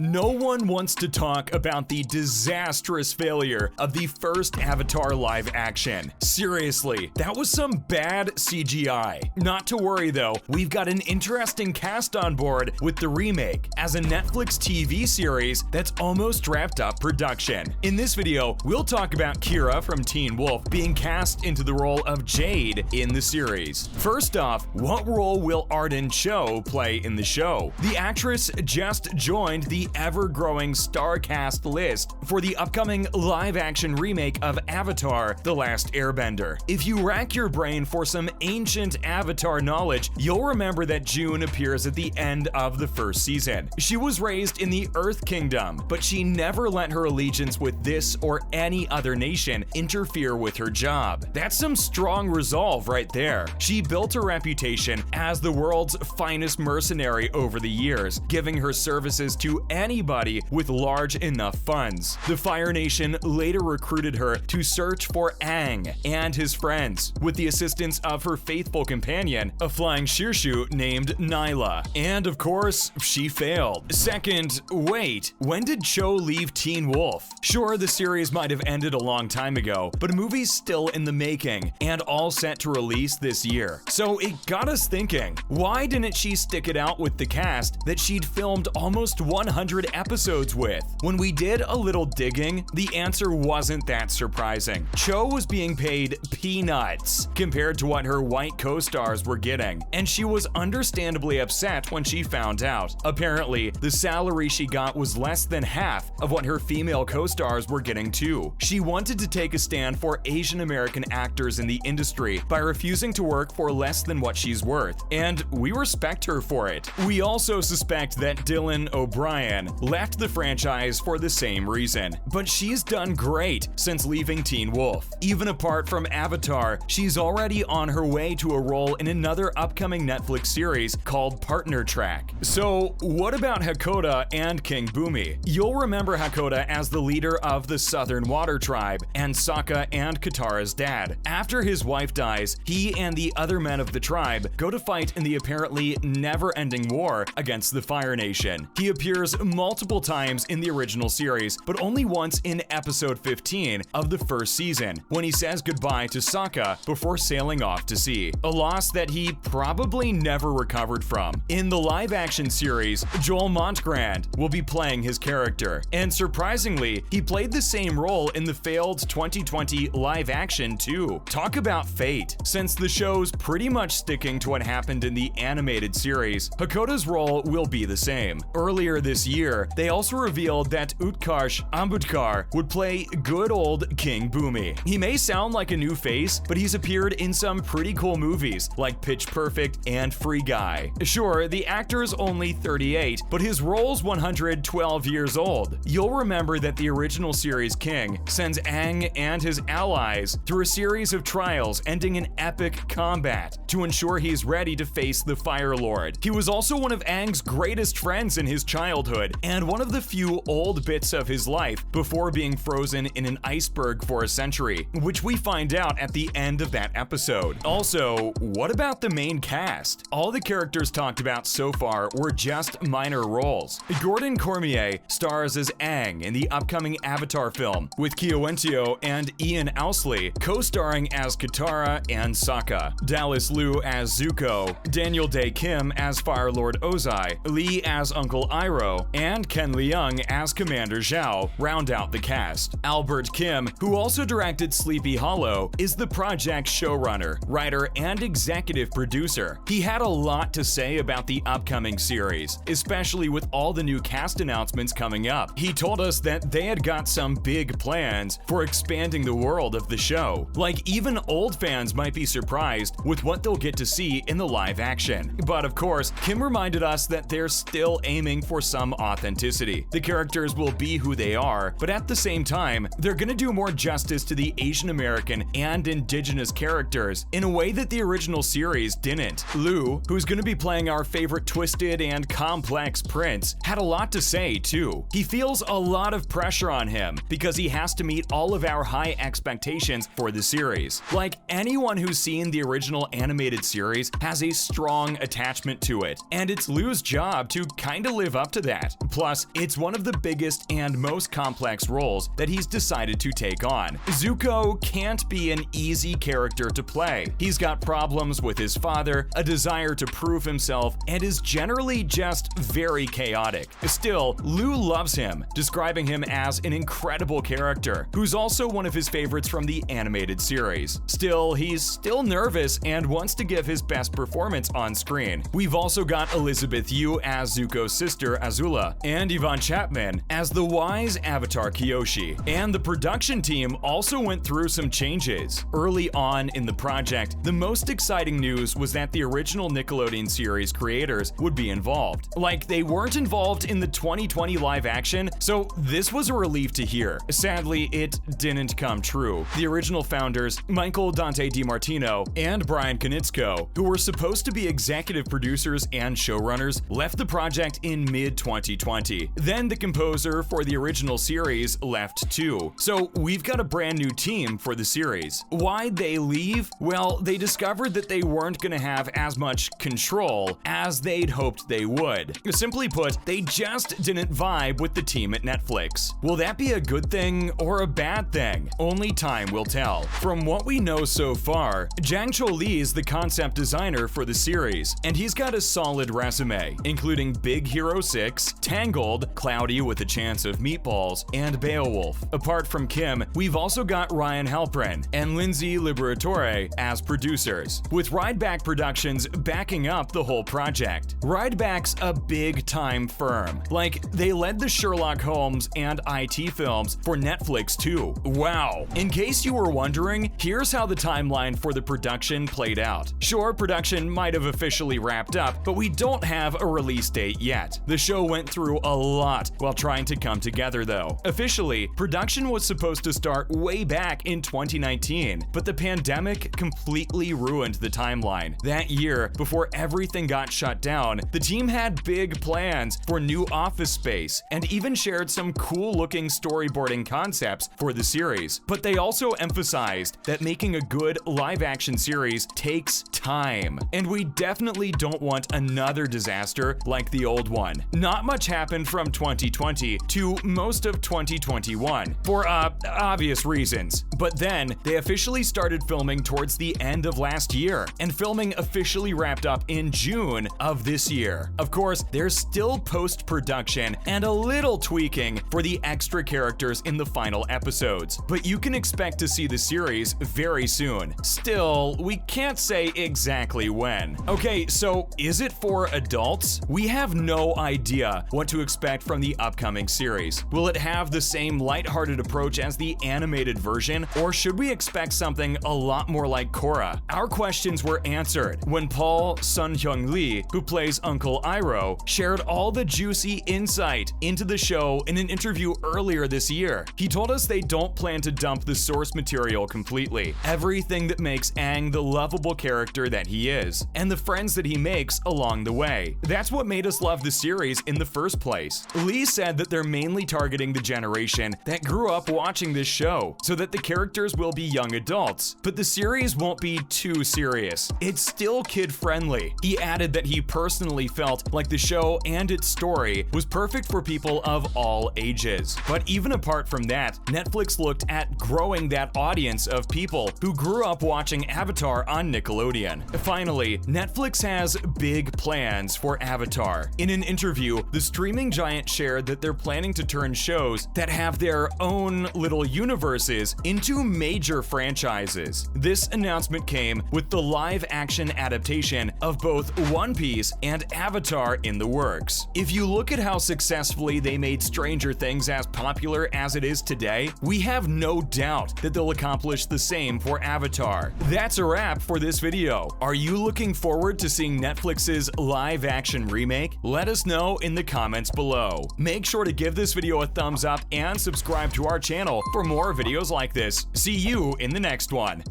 No one wants to talk about the disastrous failure of the first Avatar live action. Seriously, that was some bad CGI. Not to worry though, we've got an interesting cast on board with the remake as a Netflix TV series that's almost wrapped up production. In this video, we'll talk about Kira from Teen Wolf being cast into the role of Jade in the series. First off, what role will Ardeb Cho play in the show? The actress just joined the ever-growing star cast list for the upcoming live-action remake of Avatar the Last Airbender. If you rack your brain for some ancient Avatar knowledge, you'll remember that June appears at the end of the first season. She was raised in the Earth Kingdom, but she never let her allegiance with this or any other nation interfere with her job. That's some strong resolve right there. She built a reputation as the world's finest mercenary over the years, giving her services to anybody with large enough funds. The Fire Nation later recruited her to search for Aang and his friends, with the assistance of her faithful companion, a flying Shirshu named Nyla. And of course, she failed. Second, wait, when did Cho leave Teen Wolf? Sure, the series might have ended a long time ago, but a movie's still in the making and all set to release this year. So it got us thinking, why didn't she stick it out with the cast that she'd filmed almost 100 episodes with? When we did a little digging, the answer wasn't that surprising. Cho was being paid peanuts compared to what her white co-stars were getting, and she was understandably upset when she found out. Apparently, the salary she got was less than half of what her female co-stars were getting too. She wanted to take a stand for Asian American actors in the industry by refusing to work for less than what she's worth, and we respect her for it. We also suspect that Dylan O'Brien left the franchise for the same reason, but she's done great since leaving Teen Wolf. Even apart from Avatar, she's already on her way to a role in another upcoming Netflix series called Partner Track. So what about Hakoda and King Bumi? You'll remember Hakoda as the leader of the Southern Water Tribe and Sokka and Katara's dad. After his wife dies, he and the other men of the tribe go to fight in the apparently never-ending war against the Fire Nation. He appears multiple times in the original series, but only once in episode 15 of the first season, when he says goodbye to Sokka before sailing off to sea, a loss that he probably never recovered from. In the live-action series, Joel Montgrand will be playing his character, and surprisingly, he played the same role in the failed 2020 live-action too. Talk about fate. Since the show's pretty much sticking to what happened in the animated series, Hakoda's role will be the same. Earlier this year, they also revealed that Utkarsh Ambudkar would play good old King Bumi. He may sound like a new face, but he's appeared in some pretty cool movies like Pitch Perfect and Free Guy. Sure, the actor's only 38, but his role's 112 years old. You'll remember that the original series King sends Aang and his allies through a series of trials ending in epic combat to ensure he's ready to face the Fire Lord. He was also one of Aang's greatest friends in his childhood, and one of the few old bits of his life before being frozen in an iceberg for a century, which we find out at the end of that episode. Also, what about the main cast? All the characters talked about so far were just minor roles. Gordon Cormier stars as Aang in the upcoming Avatar film, with Kiyoentio and Ian Owsley co-starring as Katara and Sokka, Dallas Liu as Zuko, Daniel Dae Kim as Fire Lord Ozai, Lee as Uncle Iroh, and Ken Leung as Commander Zhao round out the cast. Albert Kim, who also directed Sleepy Hollow, is the project's showrunner, writer, and executive producer. He had a lot to say about the upcoming series, especially with all the new cast announcements coming up. He told us that they had got some big plans for expanding the world of the show. Like, even old fans might be surprised with what they'll get to see in the live action. But of course, Kim reminded us that they're still aiming for some authenticity. The characters will be who they are, but at the same time, they're gonna do more justice to the Asian American and indigenous characters in a way that the original series didn't. Liu, who's gonna be playing our favorite twisted and complex prince, had a lot to say too. He feels a lot of pressure on him because he has to meet all of our high expectations for the series. Like, anyone who's seen the original animated series has a strong attachment to it, and it's Liu's job to kinda live up to that. Plus, it's one of the biggest and most complex roles that he's decided to take on. Zuko can't be an easy character to play. He's got problems with his father, a desire to prove himself, and is generally just very chaotic. Still, Liu loves him, describing him as an incredible character, who's also one of his favorites from the animated series. Still, he's still nervous and wants to give his best performance on screen. We've also got Elizabeth Yu as Zuko's sister Azula, and Yvonne Chapman as the wise Avatar Kyoshi. And the production team also went through some changes. Early on in the project, the most exciting news was that the original Nickelodeon series creators would be involved. Like, they weren't involved in the 2020 live action, so this was a relief to hear. Sadly, it didn't come true. The original founders, Michael Dante DiMartino and Brian Konietzko, who were supposed to be executive producers and showrunners, left the project in mid-2020. Then the composer for the original series left too. So we've got a brand new team for the series. Why'd they leave? Well, they discovered that they weren't gonna have as much control as they'd hoped they would. Simply put, they just didn't vibe with the team at Netflix. Will that be a good thing or a bad thing? Only time will tell. From what we know so far, Jang Cho Lee is the concept designer for the series, and he's got a solid resume, including Big Hero 6, Tangled, Cloudy with a Chance of Meatballs, and Beowulf. Apart from Kim, we've also got Ryan Halprin and Lindsay Liberatore as producers, with Rideback Productions backing up the whole project. Rideback's a big-time firm. Like, they led the Sherlock Holmes and IT films for Netflix too. Wow. In case you were wondering, here's how the timeline for the production played out. Sure, production might have officially wrapped up, but we don't have a release date yet. The show went through a lot while trying to come together though. Officially, production was supposed to start way back in 2019, but the pandemic completely ruined the timeline. That year, before everything got shut down, the team had big plans for new office space and even shared some cool-looking storyboarding concepts for the series. But they also emphasized that making a good live-action series takes time, and we definitely don't want another disaster like the old one. Not much happened from 2020 to most of 2021, for obvious reasons. But then, they officially started filming towards the end of last year, and filming officially wrapped up in June of this year. Of course, there's still post-production and a little tweaking for the extra characters in the final episodes, but you can expect to see the series very soon. Still, we can't say exactly when. Okay, so is it for adults? We have no idea what to expect from the upcoming series. Will it have the same lighthearted approach as the animated version, or should we expect something a lot more like Korra? Our questions were answered when Paul Sun-hyung Lee, who plays Uncle Iroh, shared all the juicy insight into the show in an interview earlier this year. He told us they don't plan to dump the source material completely, everything that makes Aang the lovable character that he is, and the friends that he makes along the way. That's what made us love the series in the first place. Lee said that they're mainly targeting the generation that grew up watching this show, so that the characters will be young adults, but the series won't be too serious. It's still kid-friendly. He added that he personally felt like the show and its story was perfect for people of all ages. But even apart from that, Netflix looked at growing that audience of people who grew up watching Avatar on Nickelodeon. Finally, Netflix has big plans for Avatar. In an interview, the streaming giant shared that they're planning to turn shows that have their own little universes into major franchises. This announcement came with the live-action adaptation of both One Piece and Avatar in the works. If you look at how successfully they made Stranger Things as popular as it is today, we have no doubt that they'll accomplish the same for Avatar. That's a wrap for this video. Are you looking forward to seeing Netflix's live-action remake? Let us know in the comments below. Make sure to give this video a thumbs up and subscribe to our channel for more videos like this. See you in the next one.